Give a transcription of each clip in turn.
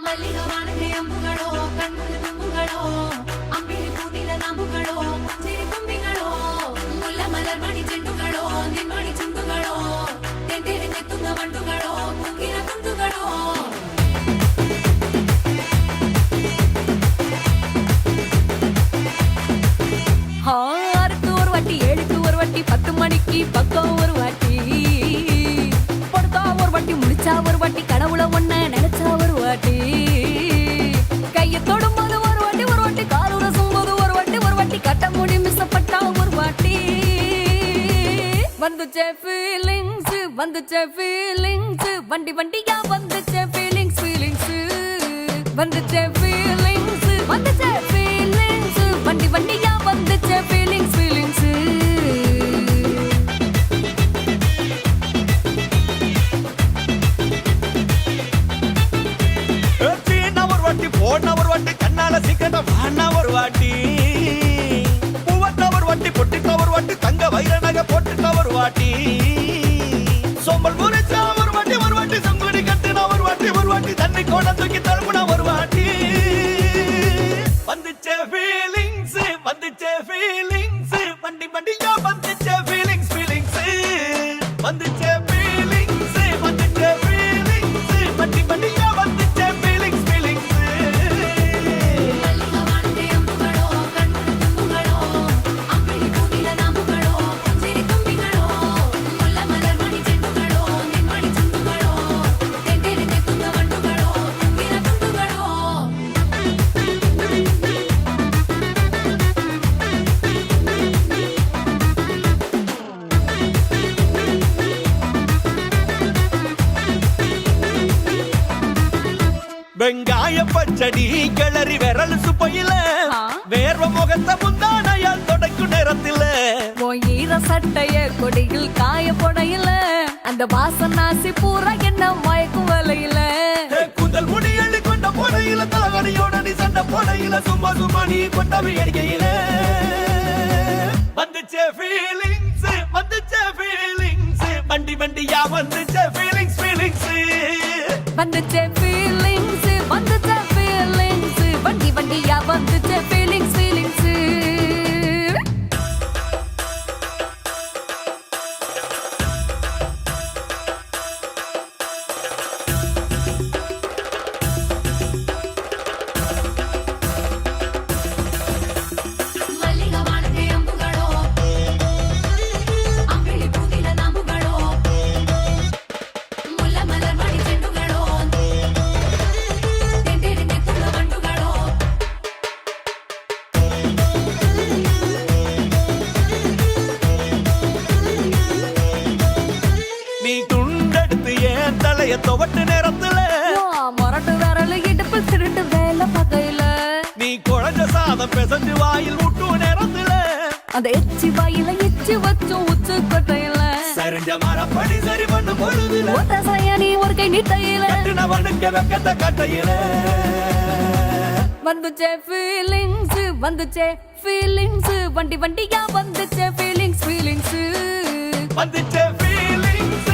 ಮಲ್ಲಿಗವಾನಗೆ ಅಂಬುಗಳೋ ಕಣ್ಮುಳು ತುಂಬುಗಳೋ ಅಂಬಿಳಿ ಕೂದಿಲ ನಂಬುಗಳೋ ಮುಂಜಿರಿ ತುಂಬಿಗಳೋ ಮುಲ್ಲ ಮಲರ್ಮಣಿ ಚೆಂಡುಗಳೋ ನಿಮ್ಮಣಿ ಚುಂಡುಗಳೋ ತೆಂಡೆರೆ ತೆತ್ತುಂಗ ಮಂಡುಗಳೋ ಮುಗಿನ ತುಂಡುಗಳೋ ஆறுக்கு ஒரு வாட்டி 7க்கு ஒரு வாட்டி 10 மணிக்கு பக்கம் ஒரு வாட்டி படுத்தா ஒரு வாட்டி முடிச்சா ஒரு வாட்டி கடவுள ஒன்ன நினைச்சா ஒரு வாட்டி கைய தொடும்போது ஒரு வாட்டி கால் உரசும் போது ஒரு வாட்டி கட்ட முடி மிஸ்ஸப்பட்டா ஒரு வாட்டி வந்துச்சே ஃபீலிங்ஸ் வண்டி வண்டியா வந்துச்சே ஃபீலிங்ஸ் வந்துச்சே ஃபீலிங்ஸ் வண்டி வண்டியா வந்துச்சே ஃபீலிங்ஸ் போன ஒரு வாட்டி கண்ணால சீக்கிரம் வாண்ணா ஒரு வாட்டி பூவட்ட ஒரு வாட்டி பொட்டிட்ட ஒரு வாட்டி தங்க வைர நகை போட்டுட்ட ஒரு வாட்டி சோம்பல் முறைச்சா ஒரு வாட்டி சங்குடி கட்டுனா ஒரு வாட்டி தண்ணி கோட தூக்கி தழுப்புனா ஒரு வாட்டி வந்துச்சே ஃபீலிங்ஸ் வண்டி வண்டியா வந்துச்சே ஃபீலிங்ஸ் வந்துச்சே ஃபீலிங்ஸ் வண்டி வண்டியா வந்துச்சே ஃபீலிங்ஸ் வெங்காய பச்சடி கிளறி விரல் சுப்பையில வேர்வ முகத்த முந்தானையால் தொடக்கும் நேரத்தில ஈர சட்டைய கொடியில் காய பொடையில அந்த வாசனாசி பூரா என்ன மயக்கும் வலையில கூந்தல் முடி அள்ளி கொண்ட பொடையில தலகடியோட நீ சண்ட பொடையில சும்மா நீ கொண்டவி அடிக்கையில வந்துச்சே ஃபீலிங்ஸ் வண்டி வண்டியா வந்துச்சே ஃபீலிங்ஸ் வந்துச்சே ஃபீலிங்ஸ் வண்டி வண்டியா வந்துச்சே ஃபீலிங்ஸ் துவட்டு நேரத்துல மொரட்டு விரல் இடுப்பு திருட்டு வேலை பகையில நீ குழஞ்ச சாதம் பெசஞ்சு வாயில் விட்டு நேரத்துல அந்த எச்சி வாயில எச்சி வச்சும் உச்சு கொட்டையில சரிஞ்ச மரப்படி சரி பண்ணு பொழுதுல ஒத்த சயனி ஒரு கை நீட்டையில கட்டுனவனுக்கு வெக்கத்த கட்டையில வந்துச்சே ஃபீலிங்ஸ் வண்டி வண்டியா வந்துச்சே ஃபீலிங்ஸ் வந்துச்சே ஃபீலிங்ஸ்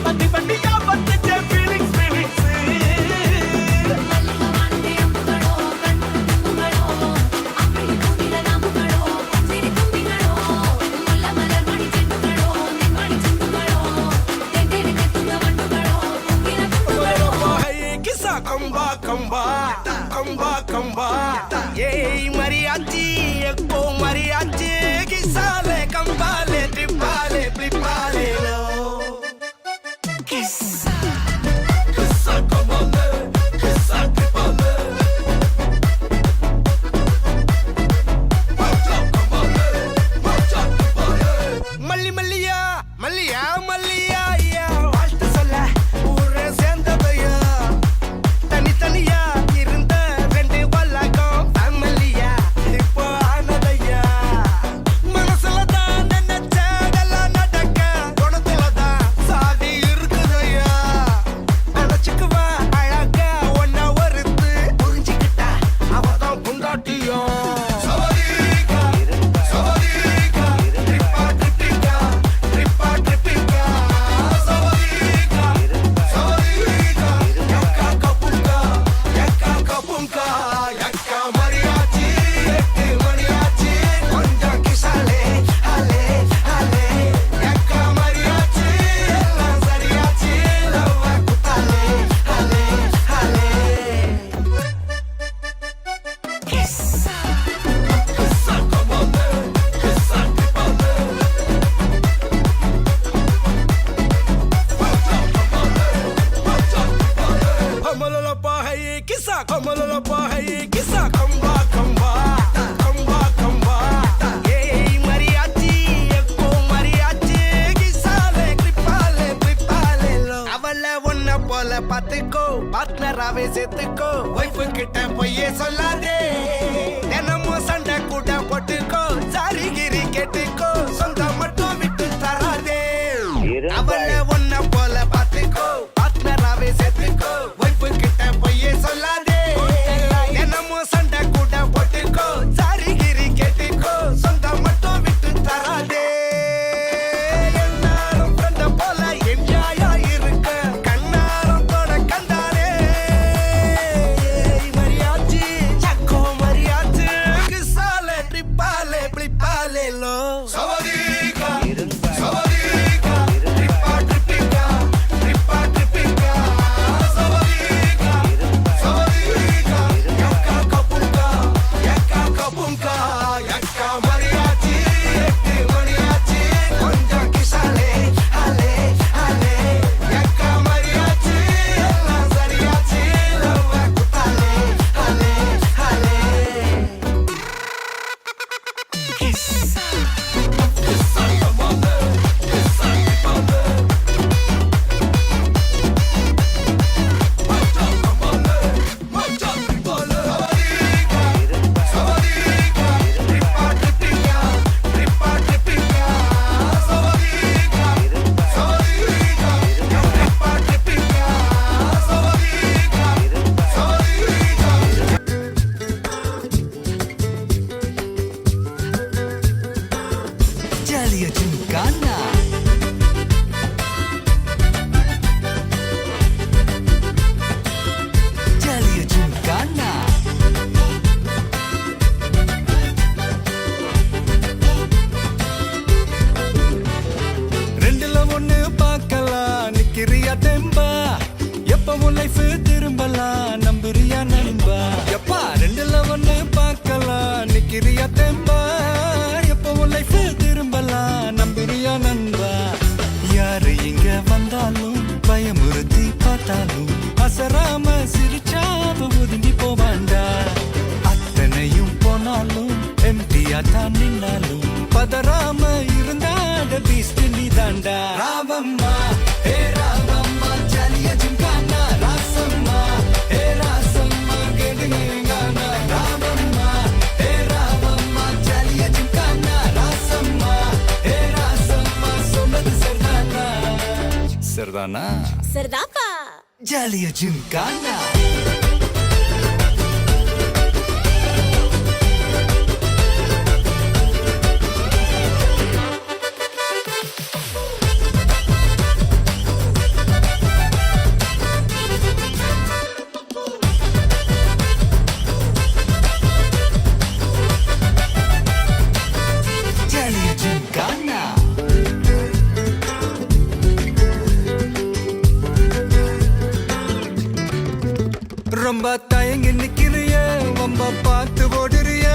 வண்டி வண்டியா வந்துச்சே ஃபீலிங்ஸ் கம்பா ஏய் மரியாச்சி எக்கோ மரியாச்சி கிசாலே கம்பாலே ட்ரிப்பாலே ப்ளிப்பாலே லோ கிஸ்ஸா கம்பாலே கிஸ்ஸா ட்ரிப்பாலே மல்லி மல்லியா வாழ்த்து சொல்ல ஊரே சேர்ந்ததையா தனியா இருந்த ரெண்டு வல்லகம் ஃபேமிலியா இப்போ போல பாத்துக்கோ பார்ட்னராவே சேர்த்துக்கோ ஒய்ஃபு கிட்ட பொய்யே சொல்லாதே தினமும் சண்டை கூட போட்டுக்கோ சாரி கிரி கேட்டுக்கோ சொந்தம் மட்டும் விட்டு தராதே அவளை ஒன்ன போல பாத்துக்கோ பார்ட்னராவே சேர்த்துக்கோ ஒய்ஃபு கிட்ட பொய்யே சொல்லாதே தினமும் சண்டை கூட போட்டுக்கோ சாரி கிரி கேட்டுக்கோ சொந்தம் மட்டும் விட்டு தராதே எல்லாரும் ஃப்ரெண்ட போல என்ஜாயா இருக்க கண்ணாரம் தொட கண்டாரே மரியாச்சி சக்கோ மரியாச்சி கிசாலே ட்ரிப்பாலே பிளிப்பாலே லோ சவதீகா சவதீகா ட்ரிப்பா ட்ரிப்பிங்கா ட்ரிப்பா ட்ரிப்பிங்கா சவதீகா சவதீகா யக்கா கபுங்கா யக்கா மரியாச்சி எட்டு மணியாச்சி கொஞ்சம் கிசாலே ஹலே ஹலே யக்கா மரியாச்சி எல்லாம் சரியாச்சி லவ்வ குத்தாலே ஹலே ஹலே ஜாலியா ஜிம்கானா ஜாலியா ஜிம்கானா ரெண்டுல ஒண்ணு பார்க்கலாம் நிக்கிறியா தெம்பா எப்பவும் லைஃப் திரும்பலாம் நம்புறியா நண்பா எப்பா ரெண்டுல ஒண்ணு பார்க்கலாம் நிக்கிறியா தெம்பா எப்பவும் லைஃப் திரும்பலாம் நம்புறியா நண்பா யாரு இங்க வந்தாலும் பயமுறுத்தி பார்த்தாலும் அசராம சிரிச்சாம ஒதுங்கி போவாண்டா அத்தனையும் போனாலும் எம்டியா தான் நின்னாலும் பதறாம இருந்தாட பீஸ்ட் நீ தாண்டா ராவம்மா ஹே ராவம்மா ஜாலியா ஜிம்கானா ராசம்மா ஹே ராசம்மா கேடுங்கானா ராவம்மா ஹே ராவம்மா ஜாலியா ஜிம்கானா ராசம்மா ஹே ராசம்மா சொன்னது சரிதானா சரிதானா சரிதாப்பா ஜாலியா ஜிம்கானா ஜாலியா ஜிம்கானா ரொம்ப தயங்கி நிக்கிறிய ரொம்ப பார்த்து ஓடுறிய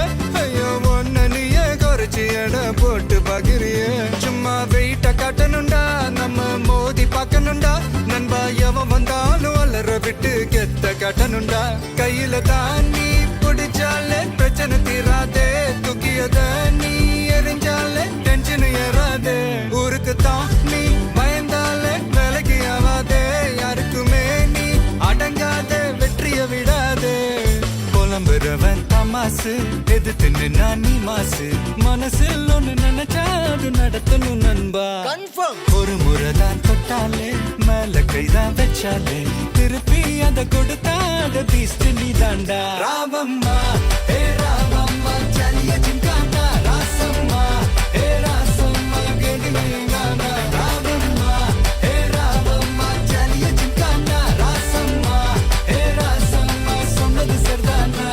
ஐயோ ஒன்ன நீயே குறைச்சி எடை போட்டு பாக்குறிய சும்மா வெயிட்ட காட்டணும்டா நம்ம மோதி பார்க்கணும்டா நண்பா எவன் வந்தாலும் அலற விட்டு கெத்த காட்டணும்டா கையில தான் நீ பிடிச்சாலே பிரச்சனை தீராதே தூக்கியத நீ எரிஞ்சாலே டென்ஷன் ஏறாதே ஊருக்கு தான் நீ பயந்தாலே வேலைக்கு ஆவாதே யாருக்குமே நீ அடங்காத வெற்றிய விடாதே புலம்புறவன் தமாசு எதிர்த்து நின்னா நீ மாசு மனசில் ஒண்ணு நினைச்சாது நடத்தணும் நண்பா கன்ஃபார்ம் ஒரு முறைதான் தொட்டாலே மேல கைதான் வச்சாலே திருப்பி அத கொடுத்தாத பீஸ்ட் நீ தாண்டா ராவம்மா ஹே ராவம்மா ஜாலியா ஜிம்கானா ராசம்மா ஹே ராசம்மா கேடுங்கானா ராவம்மா ஹே ராவம்மா ஜாலியா ஜிம்கானா ராசம்மா ஹே ராசம்மா சொன்னது சரிதானா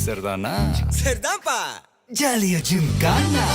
சரிதானா சரிதான்ப்பா ஜாலியா ஜிம்கானா